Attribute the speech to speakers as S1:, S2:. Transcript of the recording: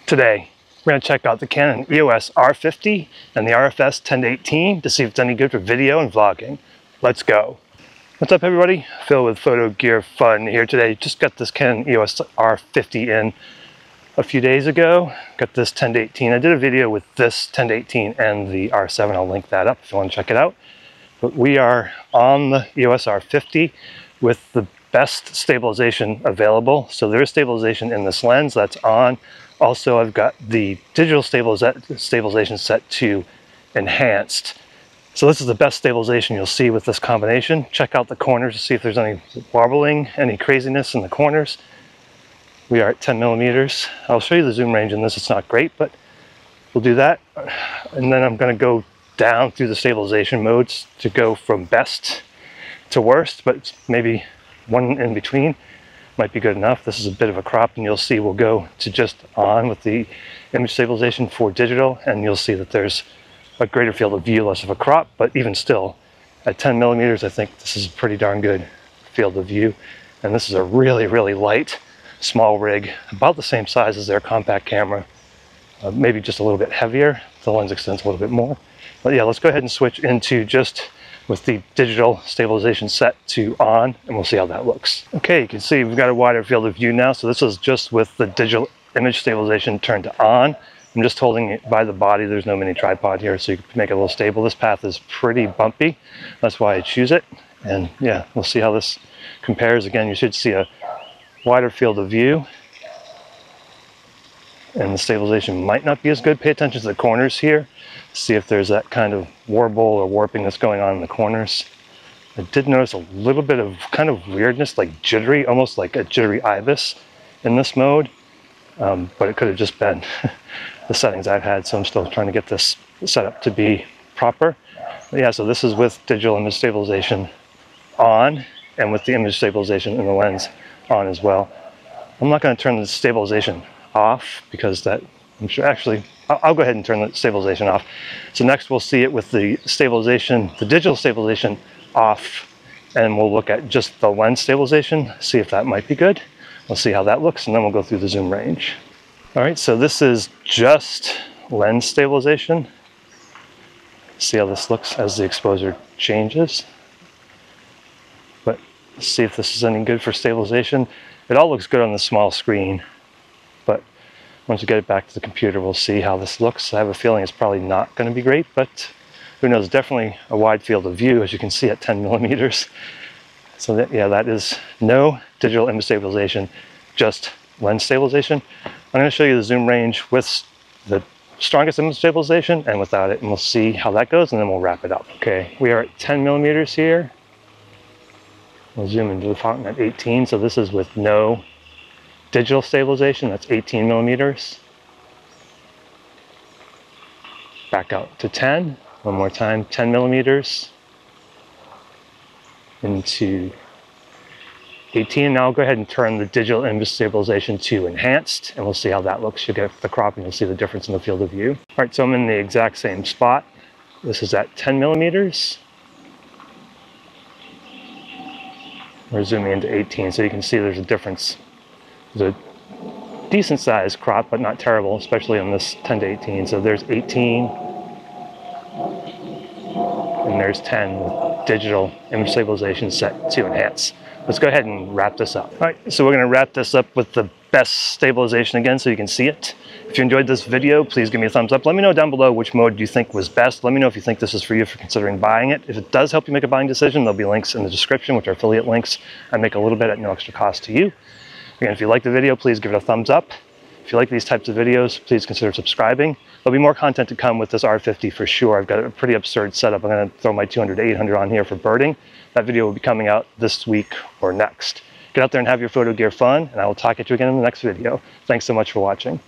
S1: Today, we're going to check out the Canon EOS R50 and the RF-S10-18 to see if it's any good for video and vlogging. Let's go. What's up everybody? Phil with Photo Gear Fun here today. Just got this Canon EOS R50 in a few days ago. Got this 10-18. I did a video with this 10-18 and the R7. I'll link that up if you want to check it out. But we are on the EOS R50 with the best stabilization available. So there is stabilization in this lens that's on. Also, I've got the digital stabilization set to enhanced. So this is the best stabilization you'll see with this combination. Check out the corners to see if there's any warbling, any craziness in the corners. We are at 10 millimeters. I'll show you the zoom range in this. It's not great, but we'll do that. And then I'm going to go down through the stabilization modes to go from best to worst, but maybe one in between might be good enough. This is a bit of a crop, and you'll see we'll go to just on with the image stabilization for digital, and you'll see that there's a greater field of view, less of a crop, but even still, at 10 millimeters, I think this is a pretty darn good field of view. And this is a really, really light, small rig, about the same size as their compact camera, maybe just a little bit heavier. The lens extends a little bit more. But yeah, let's go ahead and switch into just with the digital stabilization set to on, and we'll see how that looks. Okay, you can see we've got a wider field of view now. So this is just with the digital image stabilization turned to on. I'm just holding it by the body. There's no mini tripod here, so you can make it a little stable. This path is pretty bumpy. That's why I choose it. And yeah, we'll see how this compares. Again, you should see a wider field of view. And the stabilization might not be as good. Pay attention to the corners here. See if there's that kind of warble or warping that's going on in the corners. I did notice a little bit of kind of weirdness, like jittery, almost like a jittery ibis in this mode. But it could have just been the settings I've had, so I'm still trying to get this set up to be proper. But yeah, so this is with digital image stabilization on, and with the image stabilization in the lens on as well. I'm not going to turn the stabilization off because that, I'm sure, actually, I'll go ahead and turn the stabilization off. So next we'll see it with the stabilization, the digital stabilization off, and we'll look at just the lens stabilization, see if that might be good. We'll see how that looks, and then we'll go through the zoom range. All right, so this is just lens stabilization. See how this looks as the exposure changes. But let's see if this is any good for stabilization. It all looks good on the small screen, but once we get it back to the computer, we'll see how this looks. I have a feeling it's probably not going to be great, but who knows? Definitely a wide field of view, as you can see at 10 millimeters. So that, yeah, that is no digital image stabilization, just lens stabilization. I'm going to show you the zoom range with the strongest image stabilization and without it, and we'll see how that goes, and then we'll wrap it up. Okay, we are at 10 millimeters here. We'll zoom into the fountain at 18, so this is with no digital stabilization. That's 18 millimeters. Back out to 10. One more time, 10 millimeters. Into 18. Now I'll go ahead and turn the digital image stabilization to enhanced, and we'll see how that looks. You'll get the crop and you'll see the difference in the field of view. All right, so I'm in the exact same spot. This is at 10 millimeters. We're zooming into 18, so you can see there's a difference. There's a decent sized crop, but not terrible, especially on this 10-18. So there's 18, and there's 10 with digital image stabilization set to enhance. Let's go ahead and wrap this up. All right, so we're going to wrap this up with the best stabilization again so you can see it. If you enjoyed this video, please give me a thumbs up. Let me know down below which mode you think was best. Let me know if you think this is for you for considering buying it. If it does help you make a buying decision, there'll be links in the description, which are affiliate links. I make a little bit at no extra cost to you. Again, if you like the video, please give it a thumbs up. If you like these types of videos, please consider subscribing. There'll be more content to come with this R50 for sure. I've got a pretty absurd setup. I'm going to throw my 200-800 on here for birding. That video will be coming out this week or next. Get out there and have your photo gear fun, and I will talk at you again in the next video. Thanks so much for watching.